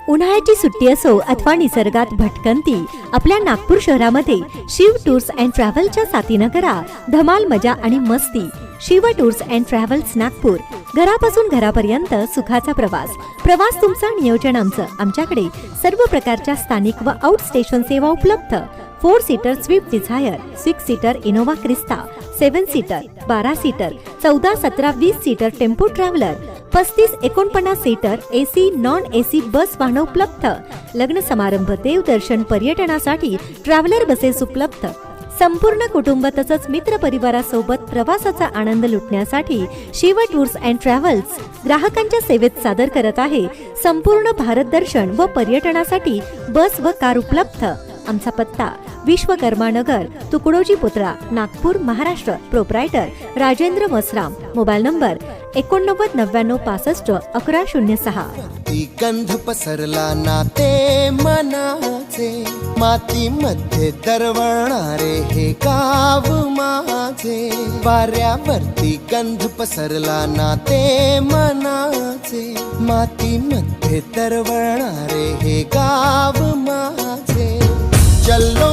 उन्हाळ्याची सुट्टी असो अथवा निसर्गात भटकंती, आपल्या नागपूर शहरामध्ये शिव टूर्स अँड ट्रॅव्हलच्या साथीनं करा धमाल मजा आणि मस्ती. Shiv tours and travels Nagpur. घरापासून घरापर्यंत सुखाचा प्रवास तुमचा, नियोजन आमचं. आमच्याकडे सर्व प्रकारच्या स्थानिक व आउट स्टेशन सेवा उपलब्ध. 4 seater Swift Dzire, 6 seater Innova Crysta, 7 seater, 12 seater, 14, 17, 20 seater Tempo Traveller, 35-49 seater AC non AC bus वाहन उपलब्ध. लग्न समारंभ, देवदर्शन, पर्यटनासाठी ट्रॅव्हलर बसेस उपलब्ध. संपूर्ण कुटुंब तसंच मित्र परिवारासोबत प्रवासाचा आनंद लुटण्यासाठी शिव टूर्स अँड ट्रॅव्हल्स ग्राहकांच्या सेवेत सादर करत आहे संपूर्ण भारत दर्शन व पर्यटनासाठी बस व कार उपलब्ध. आमचा पत्ता विश्वकर्मा नगर, तुकडोजी पुतळा, Nagpur, Maharashtra. Proprietor Rajendra Masram. Mobile number 89 गंध पसरला ना ते मनाचे, मातीमध्ये दरवळणारे हे गाव माझे. वाऱ्यावरती गंध पसरला ना ते मनाचे, मातीमध्ये दरवळणारे हे गाव माझे. चलो